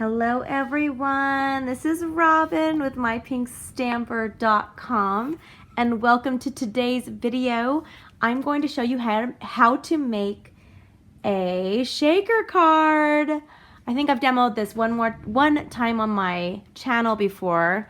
Hello everyone, this is Robin with mypinkstamper.com and welcome to today's video. I'm going to show you how to make a shaker card. I think I've demoed this one time on my channel before,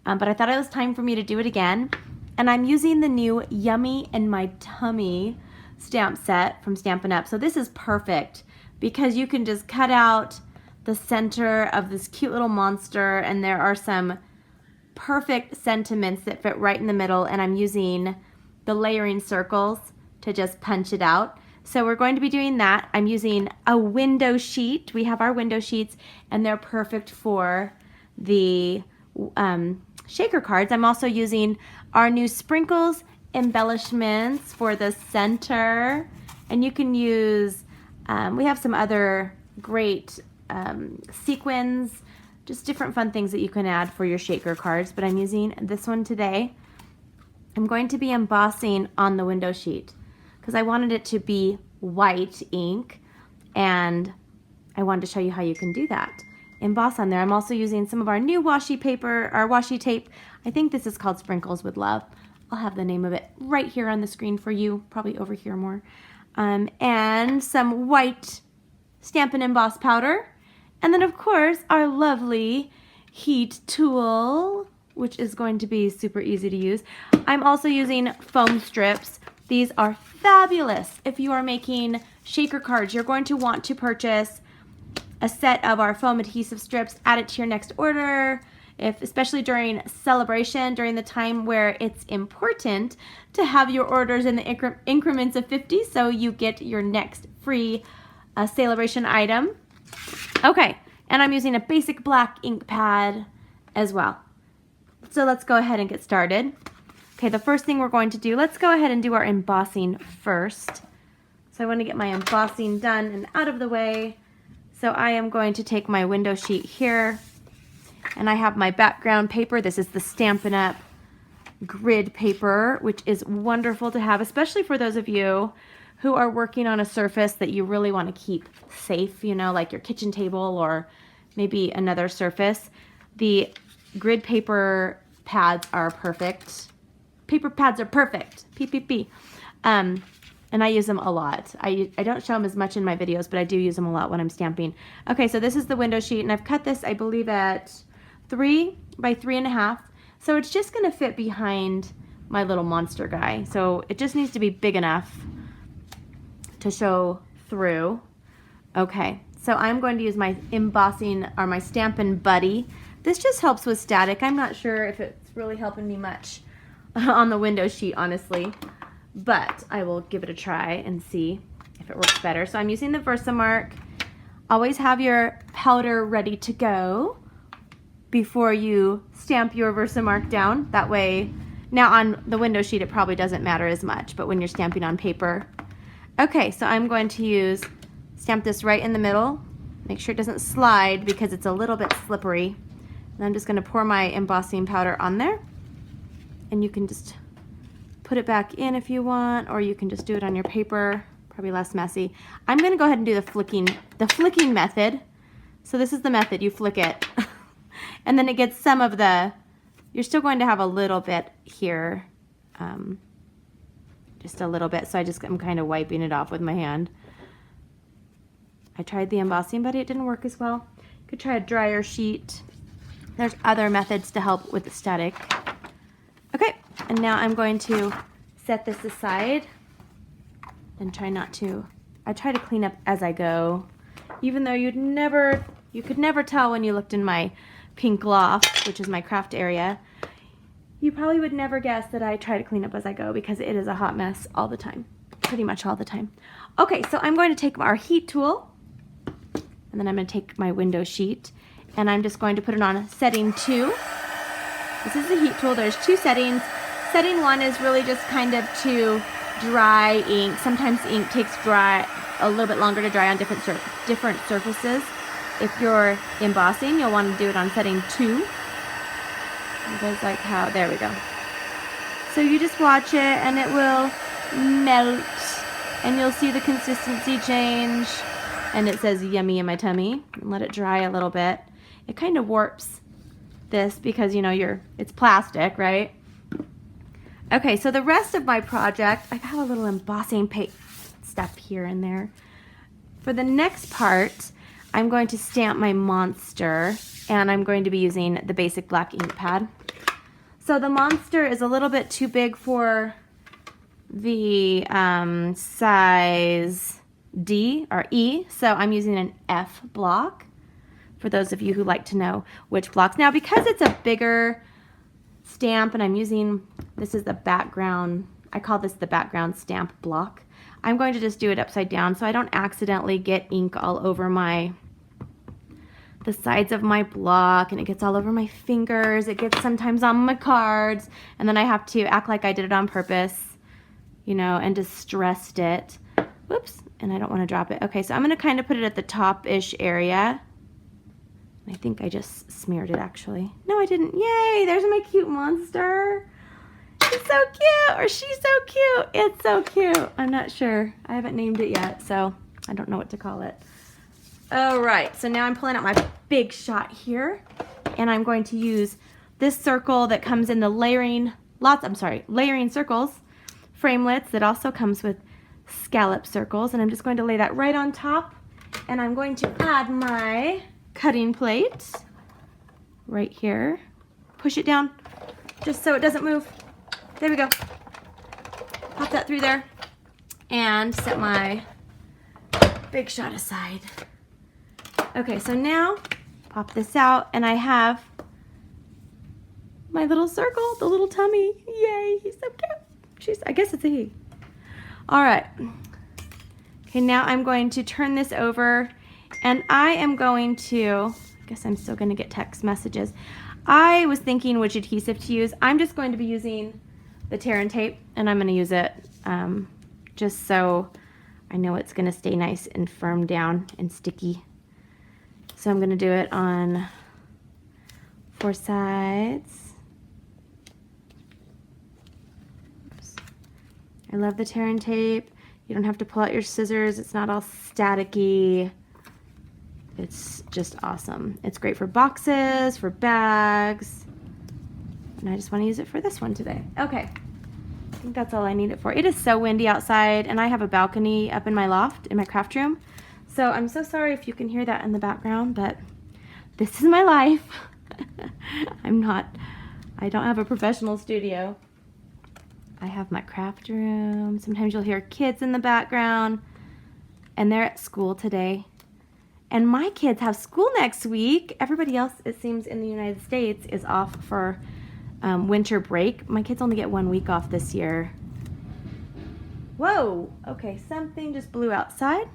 but I thought it was time for me to do it again. And I'm using the new Yummy in My Tummy stamp set from Stampin' Up. So this is perfect because you can just cut out the center of this cute little monster, and there are some perfect sentiments that fit right in the middle, and I'm using the layering circles to just punch it out. So we're going to be doing that. I'm using a window sheet. We have our window sheets, and they're perfect for the shaker cards. I'm also using our new sprinkles embellishments for the center, and you can use, we have some other great sequins, just different fun things that you can add for your shaker cards, but I'm using this one today. I'm going to be embossing on the window sheet because I wanted it to be white ink, and I wanted to show you how you can do that. Emboss on there. I'm also using some of our new washi paper, our washi tape. I think this is called Sprinkles with Love. I'll have the name of it right here on the screen for you, probably over here more. And some white Stampin' Emboss powder. And then, of course, our lovely heat tool, which is going to be super easy to use. I'm also using foam strips. These are fabulous. If you are making shaker cards, you're going to want to purchase a set of our foam adhesive strips, add it to your next order, especially during celebration, during the time where it's important to have your orders in the increments of 50, so you get your next free celebration item. Okay, and I'm using a basic black ink pad as well. So let's go ahead and get started. Okay, the first thing we're going to do, let's go ahead and do our embossing first. So I want to get my embossing done and out of the way. So I am going to take my window sheet here, and I have my background paper. This is the Stampin' Up! Grid paper, which is wonderful to have, especially for those of you who are working on a surface that you really want to keep safe, you know, like your kitchen table or maybe another surface. The grid paper pads are perfect. Paper pads are perfect. PPP. And I use them a lot. I don't show them as much in my videos, but I do use them a lot when I'm stamping. Okay, so this is the window sheet, and I've cut this, I believe, at 3 by 3.5. So it's just going to fit behind my little monster guy. So it just needs to be big enough to show through. Okay, so I'm going to use my embossing or my Stampin' Buddy. This just helps with static. I'm not sure if it's really helping me much on the window sheet, honestly, but I will give it a try and see if it works better. So I'm using the Versamark. Always have your powder ready to go before you stamp your Versamark down. That way, now on the window sheet it probably doesn't matter as much, but when you're stamping on paper. Okay, so I'm going to stamp this right in the middle. Make sure it doesn't slide because it's a little bit slippery. And I'm just going to pour my embossing powder on there. And you can just put it back in if you want, or you can just do it on your paper, probably less messy. I'm going to go ahead and do the flicking method. So this is the method, you flick it. And then it gets some of the, you're still going to have a little bit here. Just a little bit, so I'm kind of wiping it off with my hand. I tried the embossing, but it didn't work as well. You could try a drier sheet. There's other methods to help with the static. Okay, and now I'm going to set this aside and I try to clean up as I go, even though you could never tell when you looked in my pink loft, which is my craft area. You probably would never guess that I try to clean up as I go because it is a hot mess all the time, pretty much all the time. Okay, so I'm going to take our heat tool, and then I'm going to take my window sheet, and I'm just going to put it on setting 2. This is the heat tool. There's 2 settings. Setting 1 is really just kind of to dry ink. Sometimes ink takes a little bit longer to dry on different surfaces. If you're embossing, you'll want to do it on setting 2. You guys like how, there we go. So you just watch it and it will melt and you'll see the consistency change, and it says Yummy in My Tummy. Let it dry a little bit. it kind of warps this because, you know, it's plastic, right? Okay, so the rest of my project, I have a little embossing stuff here and there. For the next part, I'm going to stamp my monster, and I'm going to be using the basic black ink pad. So the monster is a little bit too big for the size D or E, so I'm using an F block for those of you who like to know which blocks. Now, because it's a bigger stamp and I'm using, this is the background, I call this the background stamp block, I'm going to just do it upside down so I don't accidentally get ink all over the sides of my block, and it gets all over my fingers, it gets sometimes on my cards, and then I have to act like I did it on purpose, you know, and distressed it. Whoops, and I don't want to drop it. Okay, so I'm going to kind of put it at the top-ish area. I think I just smeared it, actually. No, I didn't. Yay, there's my cute monster. He's so cute, or she's so cute. It's so cute. I'm not sure. I haven't named it yet, so I don't know what to call it. All right, so now I'm pulling out my Big Shot here, and I'm going to use this circle that comes in the layering circles, framelits that also comes with scallop circles, and I'm just going to lay that right on top, and I'm going to add my cutting plate right here. Push it down just so it doesn't move. There we go. Pop that through there and set my Big Shot aside. Okay, so now pop this out, and I have my little circle, the little tummy. Yay, he's so cute. I guess it's a he. All right. Okay, now I'm going to turn this over, and I am going to, I guess I'm still going to get text messages. I was thinking which adhesive to use. I'm just going to be using the Tear and Tape, and I'm going to use it just so I know it's going to stay nice and firm down and sticky. So I'm going to do it on 4 sides. Oops. I love the Tear and Tape. You don't have to pull out your scissors. It's not all staticky. It's just awesome. It's great for boxes, for bags. And I just want to use it for this one today. Okay. I think that's all I need it for. It is so windy outside, and I have a balcony up in my loft in my craft room. So I'm so sorry if you can hear that in the background, but this is my life. I don't have a professional studio. I have my craft room. Sometimes you'll hear kids in the background, and they're at school today. And my kids have school next week. Everybody else, it seems, in the United States is off for winter break. My kids only get 1 week off this year. Whoa, okay, something just blew outside.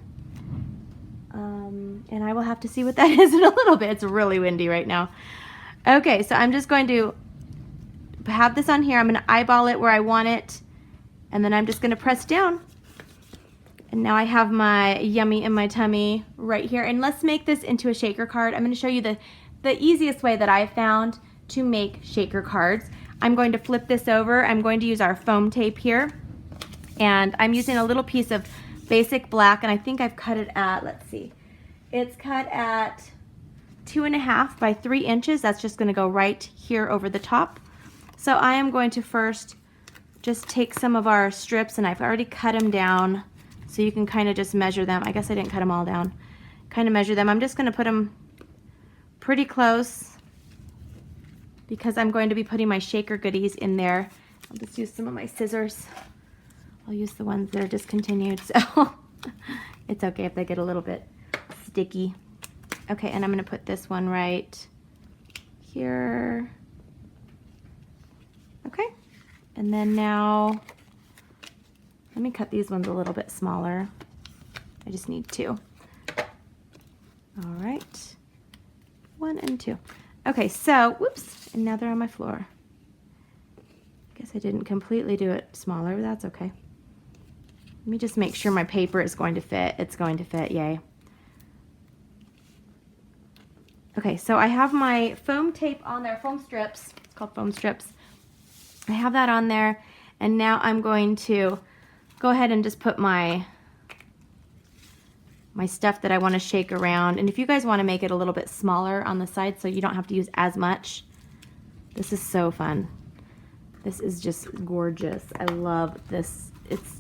And I will have to see what that is in a little bit. It's really windy right now. Okay, so I'm just going to have this on here. I'm going to eyeball it where I want it, and then I'm just going to press down. And now I have my yummy in my tummy right here. And let's make this into a shaker card. I'm going to show you the easiest way that I found to make shaker cards. I'm going to flip this over. I'm going to use our foam tape here. And I'm using a little piece of basic black, and I think I've cut it at, let's see, it's cut at 2.5 by 3 inches. That's just going to go right here over the top. So I am going to first just take some of our strips, and I've already cut them down, so you can kind of just measure them. I guess I didn't cut them all down. Kind of measure them. I'm just going to put them pretty close because I'm going to be putting my shaker goodies in there. I'll just use some of my scissors. I'll use the ones that are discontinued, so it's okay if they get a little bit sticky. Okay, and I'm going to put this one right here. Okay, and then now, let me cut these ones a little bit smaller. I just need 2. All right, 1 and 2. Okay, so, whoops, and now they're on my floor. I guess I didn't completely do it smaller, but that's okay. Let me just make sure my paper is going to fit. It's going to fit, yay. Okay, so I have my foam tape on there, foam strips. It's called foam strips. I have that on there, and now I'm going to go ahead and just put my my stuff that I want to shake around. And if you guys want to make it a little bit smaller on the side so you don't have to use as much, this is so fun. This is just gorgeous. I love this.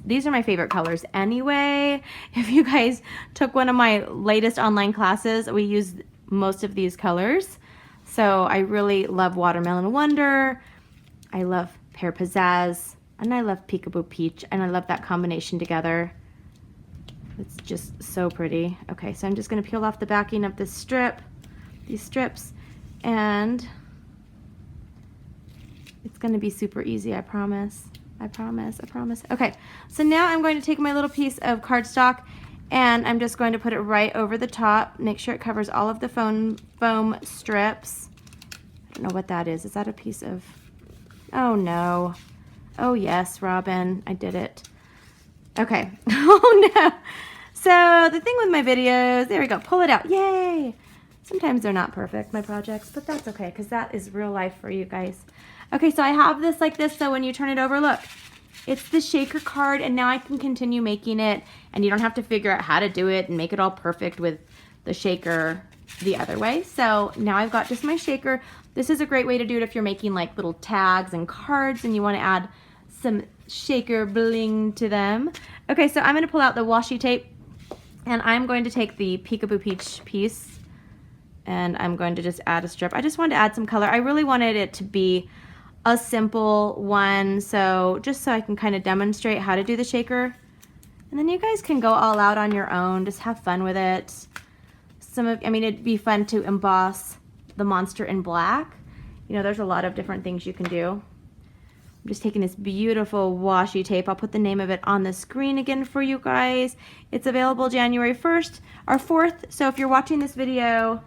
These are my favorite colors anyway. If you guys took one of my latest online classes, we used most of these colors. So I really love Watermelon Wonder. I love Pear Pizzazz, and I love Peekaboo Peach, and I love that combination together. It's just so pretty. Okay, so I'm just gonna peel off the backing of this strip, these strips, and it's gonna be super easy, I promise. I promise, I promise. Okay, so now I'm going to take my little piece of cardstock and I'm just going to put it right over the top. Make sure it covers all of the foam strips. I don't know what that is. Is that a piece of, oh no. Oh yes, Robin, I did it. Okay, oh no. So the thing with my videos, there we go, pull it out, yay. Sometimes they're not perfect, my projects, but that's okay, because that is real life for you guys. Okay, so I have this like this, so when you turn it over, look, it's the shaker card, and now I can continue making it, and you don't have to figure out how to do it and make it all perfect with the shaker the other way. So now I've got just my shaker. This is a great way to do it if you're making like little tags and cards and you want to add some shaker bling to them. Okay, so I'm going to pull out the washi tape, and I'm going to take the Peekaboo Peach piece, and I'm going to just add a strip. I just wanted to add some color. I really wanted it to be a simple one, so just so I can kind of demonstrate how to do the shaker. And then you guys can go all out on your own, just have fun with it. I mean, it'd be fun to emboss the monster in black. You know, there's a lot of different things you can do. I'm just taking this beautiful washi tape. I'll put the name of it on the screen again for you guys. It's available January 1st or 4th. So if you're watching this video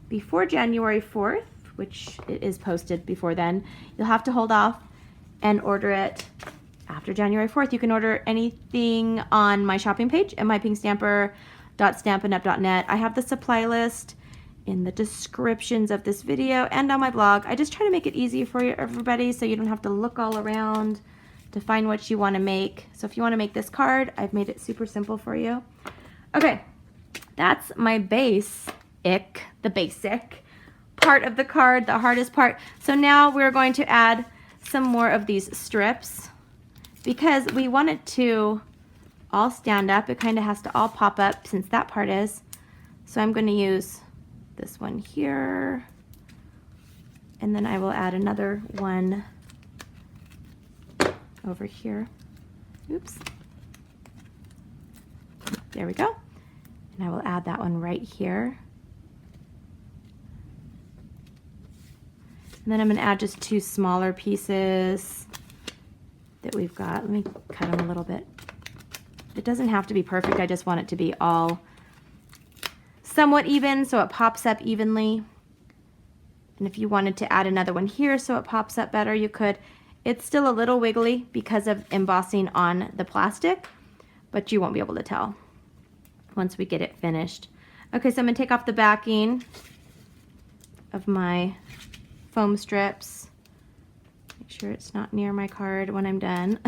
before January 4th, which it is posted before then, you'll have to hold off and order it after January 4th. You can order anything on my shopping page at mypinkstamper.stampinup.net. I have the supply list in the descriptions of this video and on my blog. I just try to make it easy for everybody so you don't have to look all around to find what you want to make. So if you want to make this card, I've made it super simple for you. Okay, that's my basic part of the card, the hardest part. So now we're going to add some more of these strips because we want it to all stand up. It kind of has to all pop up since that part is. So I'm going to use this one here, and then I will add another one over here. Oops. There we go. And I will add that one right here. And then I'm going to add just two smaller pieces that we've got. Let me cut them a little bit. It doesn't have to be perfect. I just want it to be all somewhat even so it pops up evenly. And if you wanted to add another one here so it pops up better, you could. It's still a little wiggly because of embossing on the plastic, but you won't be able to tell once we get it finished. Okay, so I'm going to take off the backing of my foam strips. Make sure it's not near my card when I'm done.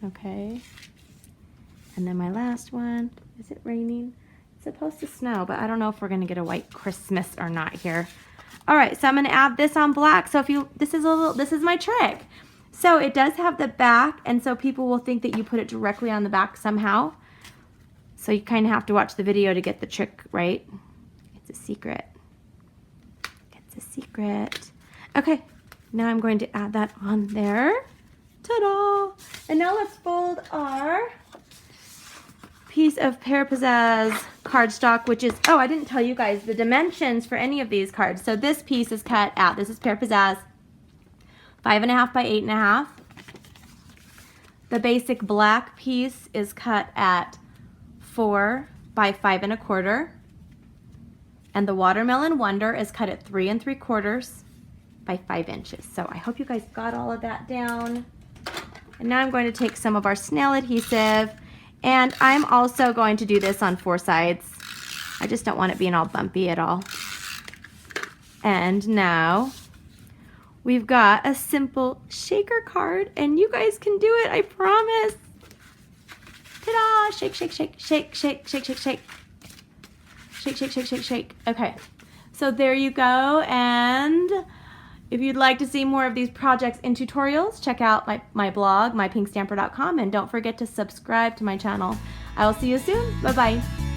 Okay. And then my last one. Is it raining? It's supposed to snow, but I don't know if we're going to get a white Christmas or not here. All right, so I'm going to add this on black. So if you, this is my trick. So it does have the back, and so people will think that you put it directly on the back somehow. So you kind of have to watch the video to get the trick right. It's a secret. It's a secret. Okay, now I'm going to add that on there. Ta-da! And now let's fold our piece of Pear Pizzazz cardstock, which is, oh, I didn't tell you guys the dimensions for any of these cards. So this piece is cut out. This is Pear Pizzazz 5.5 by 8.5. The basic black piece is cut at 4 by 5 1/4. And the Watermelon Wonder is cut at 3 3/4 by 5 inches. So I hope you guys got all of that down. And now I'm going to take some of our snail adhesive, and I'm also going to do this on 4 sides. I just don't want it being all bumpy at all. And now we've got a simple shaker card, and you guys can do it, I promise. Ta-da! Shake, shake, shake, shake, shake, shake, shake, shake. Shake, shake, shake, shake, shake. Okay. So there you go. And if you'd like to see more of these projects and tutorials, check out my blog, mypinkstamper.com, and don't forget to subscribe to my channel. I will see you soon. Bye-bye.